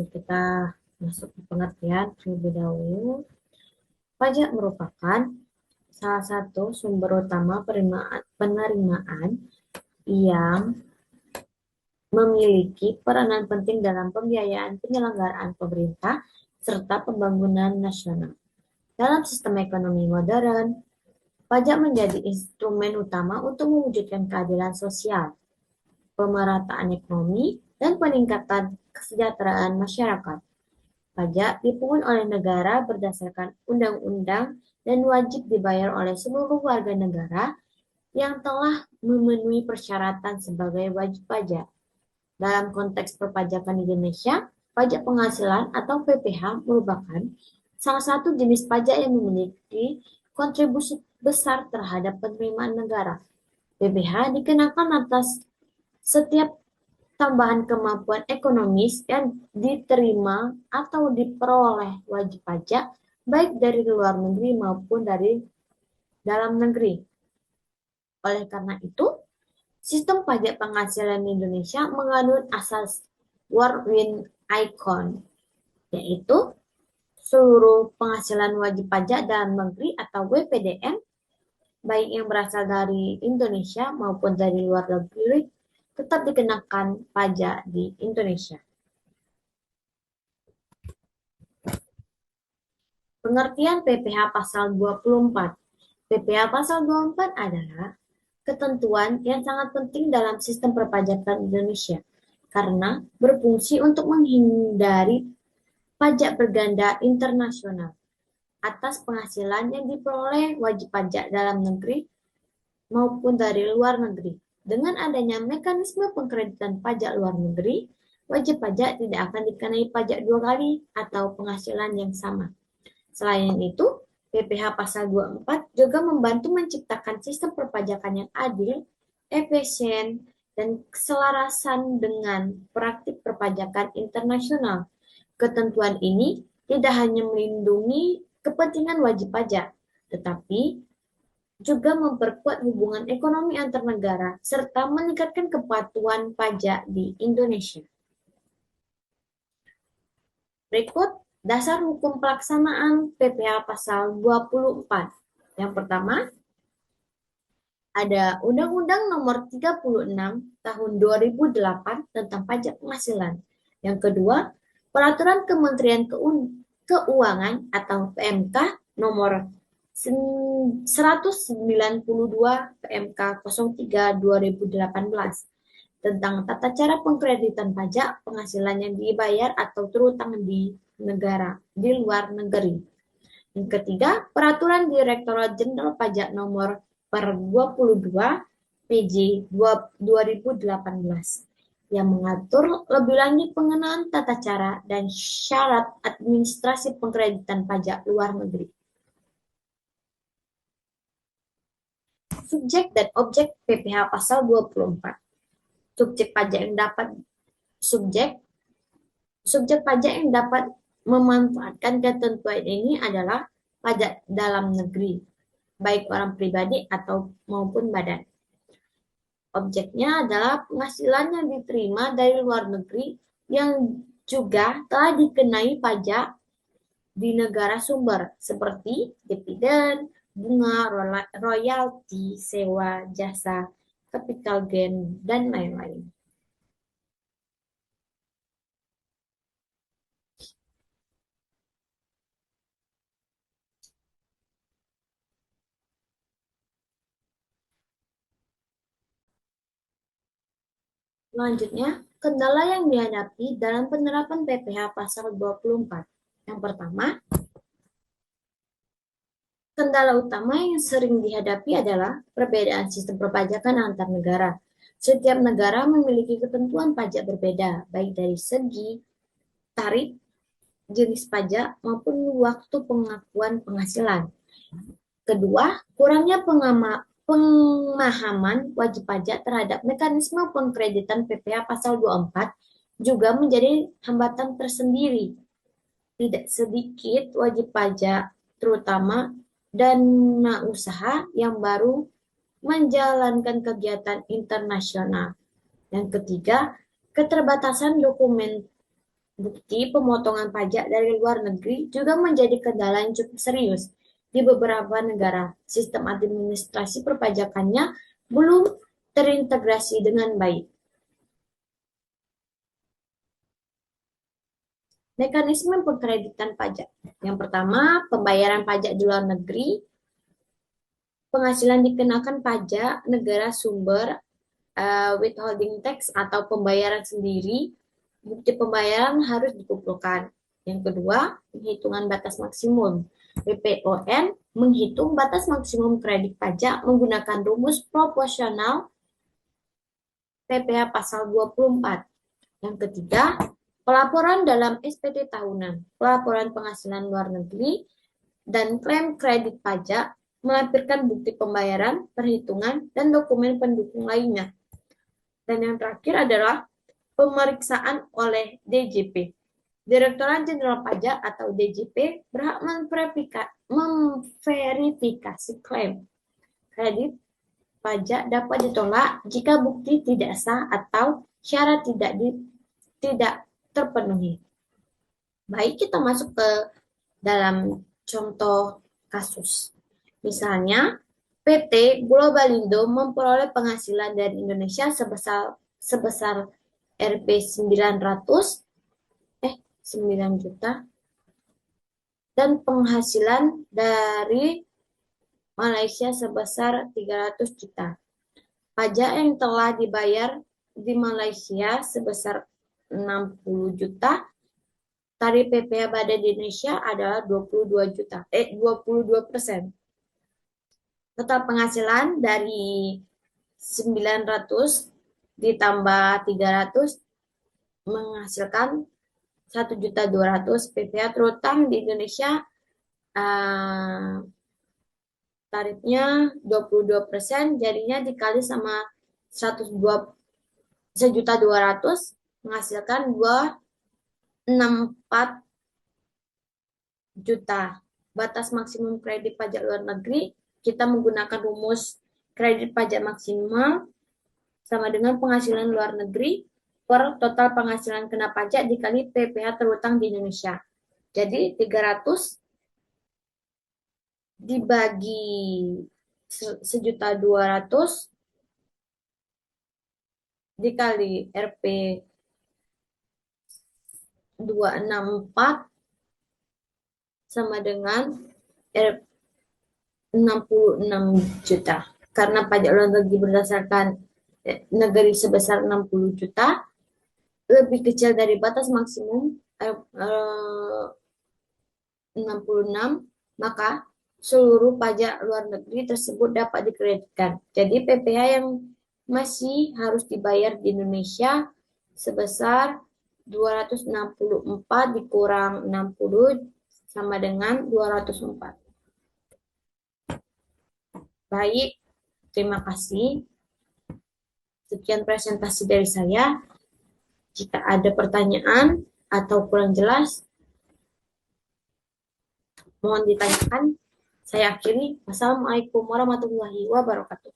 Kita masuk ke pengertian terlebih dahulu. Pajak merupakan salah satu sumber utama penerimaan yang memiliki peranan penting dalam pembiayaan penyelenggaraan pemerintah serta pembangunan nasional. Dalam sistem ekonomi modern, pajak menjadi instrumen utama untuk mewujudkan keadilan sosial, pemerataan ekonomi, dan peningkatan kesejahteraan masyarakat. Pajak dipungut oleh negara berdasarkan undang-undang dan wajib dibayar oleh seluruh warga negara yang telah memenuhi persyaratan sebagai wajib pajak. Dalam konteks perpajakan di Indonesia, pajak penghasilan atau PPH merupakan salah satu jenis pajak yang memiliki kontribusi besar terhadap penerimaan negara. PPH dikenakan atas setiap tambahan kemampuan ekonomis yang diterima atau diperoleh wajib pajak, baik dari luar negeri maupun dari dalam negeri. Oleh karena itu, sistem pajak penghasilan di Indonesia mengandung asas World Icon, yaitu seluruh penghasilan wajib pajak dalam negeri atau WPDN, baik yang berasal dari Indonesia maupun dari luar negeri, tetap dikenakan pajak di Indonesia. Pengertian PPh pasal 24. PPh pasal 24 adalah ketentuan yang sangat penting dalam sistem perpajakan Indonesia karena berfungsi untuk menghindari pajak berganda internasional atas penghasilan yang diperoleh wajib pajak dalam negeri maupun dari luar negeri. Dengan adanya mekanisme pengkreditan pajak luar negeri, wajib pajak tidak akan dikenai pajak dua kali atau penghasilan yang sama. Selain itu, PPh pasal 24 juga membantu menciptakan sistem perpajakan yang adil, efisien, dan keselarasan dengan praktik perpajakan internasional. Ketentuan ini tidak hanya melindungi kepentingan wajib pajak, tetapi juga memperkuat hubungan ekonomi antar negara serta meningkatkan kepatuhan pajak di Indonesia. Berikut dasar hukum pelaksanaan PPh pasal 24. Yang pertama, ada Undang-Undang Nomor 36 Tahun 2008 tentang Pajak Penghasilan. Yang kedua, Peraturan Kementerian Keuangan atau PMK Nomor 192 PMK 03 2018 tentang tata cara pengkreditan pajak penghasilan yang dibayar atau terutang di luar negeri. Yang ketiga, Peraturan Direktorat Jenderal Pajak Nomor per 22 PJ 2018 yang mengatur lebih lanjut pengenaan tata cara dan syarat administrasi pengkreditan pajak luar negeri. Subjek dan objek PPh pasal 24. Subjek pajak yang dapat subjek pajak yang dapat memanfaatkan ketentuan ini adalah pajak dalam negeri, baik orang pribadi atau maupun badan. Objeknya adalah penghasilan yang diterima dari luar negeri yang juga telah dikenai pajak di negara sumber, seperti dividen, bunga, royalti, sewa, jasa, capital gain, dan lain-lain. Selanjutnya, kendala yang dihadapi dalam penerapan PPh pasal 24. Yang pertama, kendala utama yang sering dihadapi adalah perbedaan sistem perpajakan antar negara. Setiap negara memiliki ketentuan pajak berbeda, baik dari segi tarif, jenis pajak, maupun waktu pengakuan penghasilan. Kedua, kurangnya pemahaman wajib pajak terhadap mekanisme pengkreditan PPh pasal 24 juga menjadi hambatan tersendiri. Tidak sedikit wajib pajak, terutama dana usaha yang baru menjalankan kegiatan internasional. Yang ketiga, keterbatasan Bukti pemotongan pajak dari luar negeri juga menjadi kendala yang cukup serius di beberapa negara. Sistem administrasi perpajakannya belum terintegrasi dengan baik. Mekanisme pengkreditan pajak. Yang pertama, pembayaran pajak di luar negeri. Penghasilan dikenakan pajak negara sumber, withholding tax atau pembayaran sendiri. Bukti pembayaran harus dikumpulkan. Yang kedua, penghitungan batas maksimum. BPOM menghitung batas maksimum kredit pajak menggunakan rumus proporsional PPh pasal 24. Yang ketiga, pelaporan dalam SPT tahunan, pelaporan penghasilan luar negeri, dan klaim kredit pajak melampirkan bukti pembayaran, perhitungan, dan dokumen pendukung lainnya. Dan yang terakhir adalah pemeriksaan oleh DJP. Direktorat Jenderal Pajak atau DJP berhak memverifikasi klaim kredit pajak dapat ditolak jika bukti tidak sah atau syarat tidak terpenuhi. Baik, kita masuk ke dalam contoh kasus. Misalnya, PT Globalindo memperoleh penghasilan dari Indonesia sebesar Rp 9 juta dan penghasilan dari Malaysia sebesar 300 juta. Pajak yang telah dibayar di Malaysia sebesar 60 juta, tarif PPh pada di Indonesia adalah 22%. Total penghasilan dari 900 ditambah 300 menghasilkan 1.200.000 PPh terutang di Indonesia, tarifnya 22%, jadinya dikali sama 1.200.000 menghasilkan 264 juta. Batas maksimum kredit pajak luar negeri, kita menggunakan rumus kredit pajak maksimal sama dengan penghasilan luar negeri per total penghasilan kena pajak dikali PPh terutang di Indonesia. Jadi 300 dibagi 1.200.000 dikali Rp 264 sama dengan 66 juta. Karena pajak luar negeri berdasarkan negeri sebesar 60 juta, lebih kecil dari batas maksimum 66, maka seluruh pajak luar negeri tersebut dapat dikreditkan. Jadi PPh yang masih harus dibayar di Indonesia sebesar 264 dikurang 60 sama dengan 204. Baik, terima kasih. Sekian presentasi dari saya. Jika ada pertanyaan atau kurang jelas, mohon ditanyakan. Saya akhiri. Wassalamualaikum warahmatullahi wabarakatuh.